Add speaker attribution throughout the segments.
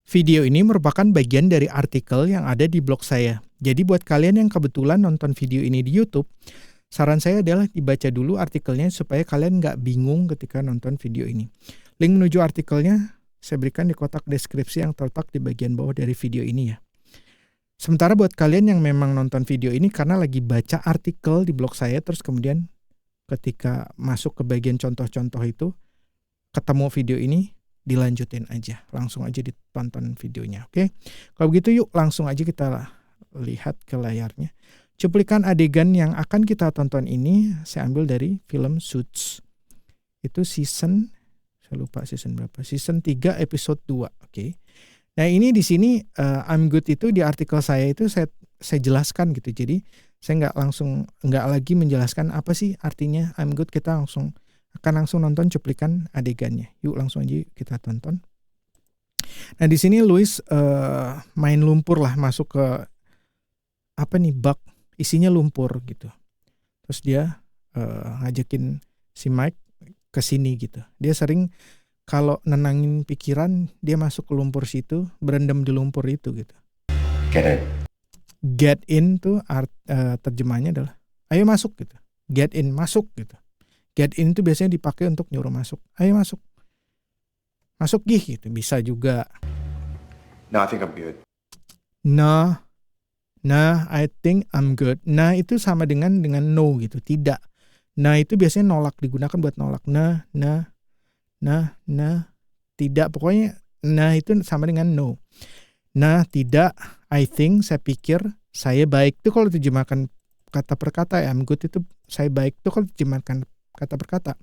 Speaker 1: Video ini merupakan bagian dari artikel yang ada di blog saya. Jadi buat kalian yang kebetulan nonton video ini di YouTube, saran saya adalah dibaca dulu artikelnya supaya kalian nggak bingung ketika nonton video ini. Link menuju artikelnya saya berikan di kotak deskripsi yang terletak di bagian bawah dari video ini ya. Sementara buat kalian yang memang nonton video ini karena lagi baca artikel di blog saya, terus kemudian ketika masuk ke bagian contoh-contoh itu, ketemu video ini, dilanjutin aja. Langsung aja ditonton videonya, oke? Kalau begitu yuk langsung aja kita lihat ke layarnya. Cuplikan adegan yang akan kita tonton ini saya ambil dari film Suits. Itu season, saya lupa season berapa, season 3 episode 2, oke? Nah ini di sini I'm good itu di artikel saya itu saya jelaskan gitu. Jadi saya nggak lagi menjelaskan apa sih artinya I'm good. Kita akan langsung nonton cuplikan adegannya. Yuk langsung aja kita tonton. Nah di sini Louis main lumpur lah, masuk ke bak isinya lumpur gitu. Terus dia ngajakin si Mike ke sini gitu. Dia sering kalau nenangin pikiran, dia masuk ke lumpur situ, berendam di lumpur itu gitu. Get in tuh terjemahannya adalah ayo masuk gitu. Get in, masuk gitu. Get in itu biasanya dipakai untuk nyuruh masuk. Ayo masuk. Masuk gitu. Bisa juga.
Speaker 2: No, I think I'm good.
Speaker 1: Nah, I think I'm good. Nah itu sama dengan no gitu. Tidak. Nah itu biasanya nolak, digunakan buat nolak. Nah, tidak. Pokoknya nah itu sama dengan no. Nah, tidak, I think, saya pikir, saya baik. Itu kalau terjemahkan kata per kata, I'm good itu saya baik. Itu kalau terjemahkan kata per kata.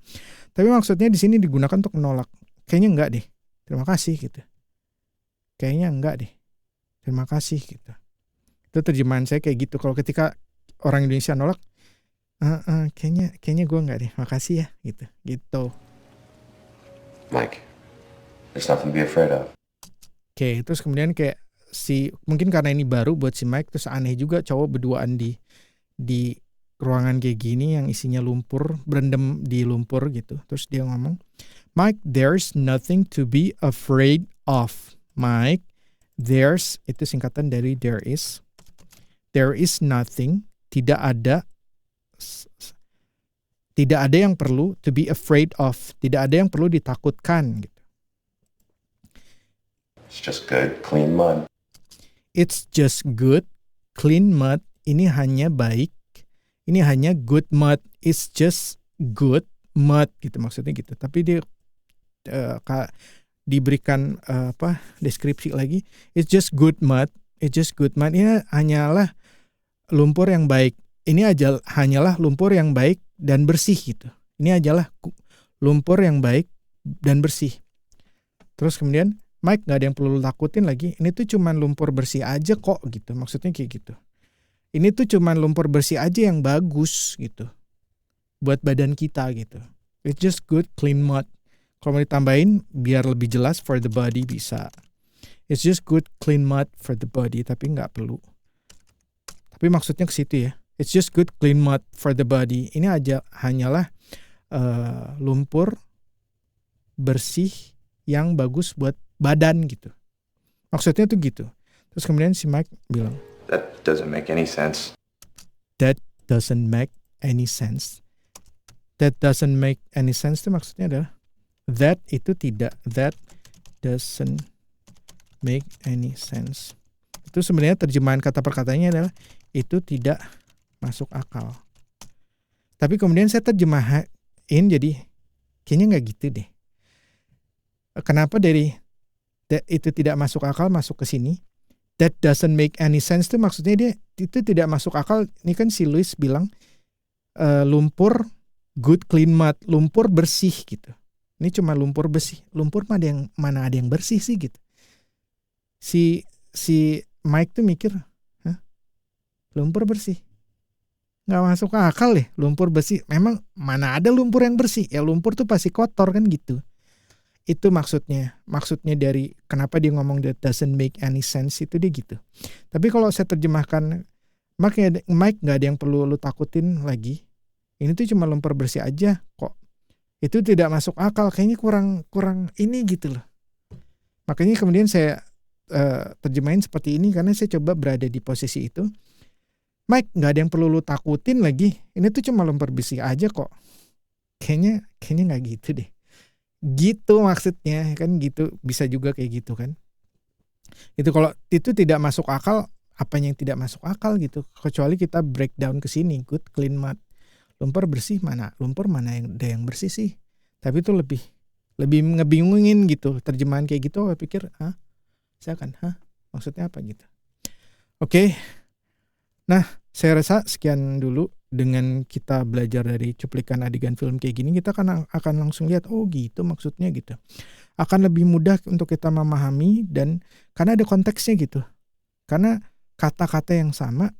Speaker 1: Tapi maksudnya di sini digunakan untuk menolak. Kayaknya enggak deh. Terima kasih gitu. Kayaknya enggak deh. Terima kasih gitu. Itu terjemahan saya kayak gitu. Kalau ketika orang Indonesia nolak, kayaknya gue enggak deh. Makasih ya gitu. Gitu.
Speaker 2: Mike, there's nothing to be afraid of.
Speaker 1: Oke, terus kemudian kayak mungkin karena ini baru buat si Mike, terus aneh juga cowok berduaan di ruangan kayak gini yang isinya lumpur, berendam di lumpur gitu. Terus dia ngomong, Mike, there's nothing to be afraid of. Mike, there's, itu singkatan dari there is. There is nothing, tidak ada yang perlu to be afraid of. Tidak ada yang perlu ditakutkan gitu.
Speaker 2: It's just good, clean mud.
Speaker 1: It's just good, clean mud. Ini hanya baik. Ini hanya good mud. It's just good mud gitu maksudnya gitu. Tapi dia diberikan deskripsi lagi. It's just good mud. It's just good mud. Ini hanyalah lumpur yang baik. Ini hanyalah lumpur yang baik dan bersih gitu. Ini adalah lumpur yang baik dan bersih. Terus kemudian Mike, gak ada yang perlu takutin lagi. Ini tuh cuman lumpur bersih aja kok gitu. Maksudnya kayak gitu. Ini tuh cuman lumpur bersih aja yang bagus gitu. Buat badan kita gitu. It's just good clean mud. Kalau mau ditambahin biar lebih jelas for the body bisa. It's just good clean mud for the body. Tapi gak perlu. Tapi maksudnya ke situ ya. It's just good clean mud for the body. Ini hanyalah lumpur bersih yang bagus buat badan gitu. Maksudnya tuh gitu. Terus kemudian si Mike bilang,
Speaker 2: That doesn't make any sense.
Speaker 1: That doesn't make any sense. That doesn't make any sense itu maksudnya adalah that itu tidak. That doesn't make any sense. Itu sebenarnya terjemahan kata per katanya adalah itu tidak masuk akal. Tapi kemudian saya terjemahin jadi kayaknya nggak gitu deh. Kenapa dari that itu tidak masuk akal masuk ke sini? That doesn't make any sense itu maksudnya dia itu tidak masuk akal. Ini kan si Louis bilang lumpur good clean mud, lumpur bersih gitu. Ini cuma lumpur bersih. Lumpur mana ada yang bersih sih gitu. Si Mike tuh mikir, lumpur bersih. Nggak masuk akal deh, lumpur bersih. Memang mana ada lumpur yang bersih? Ya lumpur tuh pasti kotor kan gitu. Itu maksudnya dari kenapa dia ngomong that doesn't make any sense itu dia gitu. Tapi kalau saya terjemahkan, Mike nggak ada yang perlu lu takutin lagi. Ini tuh cuma lumpur bersih aja kok. Itu tidak masuk akal, kayaknya kurang ini gitu loh. Makanya kemudian saya terjemahin seperti ini karena saya coba berada di posisi itu. Mike, nggak ada yang perlu lu takutin lagi. Ini tuh cuma lempar besi aja kok. Kayaknya nggak gitu deh. Gitu maksudnya kan gitu, bisa juga kayak gitu kan. Itu kalau itu tidak masuk akal, apanya yang tidak masuk akal gitu. Kecuali kita breakdown ke sini, good clean mud. Lumpur bersih mana? Lumpur mana yang ada yang bersih sih? Tapi itu lebih ngebingungin gitu. Terjemahan kayak gitu saya pikir, saya kan, maksudnya apa gitu. Oke. Nah, saya rasa sekian dulu dengan kita belajar dari cuplikan adegan film kayak gini, kita akan langsung lihat, oh gitu maksudnya gitu. Akan lebih mudah untuk kita memahami dan karena ada konteksnya gitu. Karena kata-kata yang sama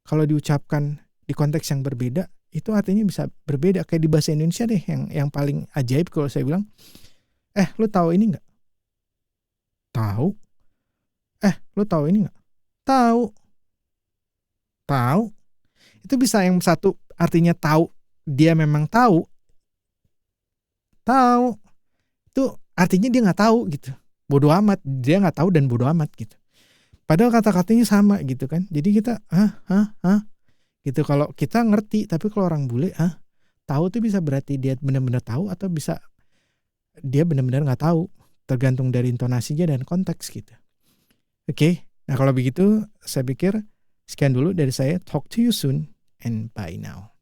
Speaker 1: kalau diucapkan di konteks yang berbeda itu artinya bisa berbeda. Kayak di bahasa Indonesia deh yang paling ajaib kalau saya bilang, lu tahu ini nggak? Tahu. Lu tahu ini nggak? Tahu. Tahu. Itu bisa yang satu artinya tahu, dia memang tahu. Tahu. Itu artinya dia nggak tahu gitu. Bodoh amat, dia nggak tahu dan bodoh amat gitu. Padahal kata-katanya sama gitu kan. Jadi kita gitu. Kalau kita ngerti, tapi kalau orang bule tahu tuh bisa berarti dia benar-benar tahu atau bisa dia benar-benar nggak tahu. Tergantung dari intonasinya dan konteks gitu. Oke. Nah kalau begitu saya pikir sekian dulu dari saya. Talk to you soon and bye now.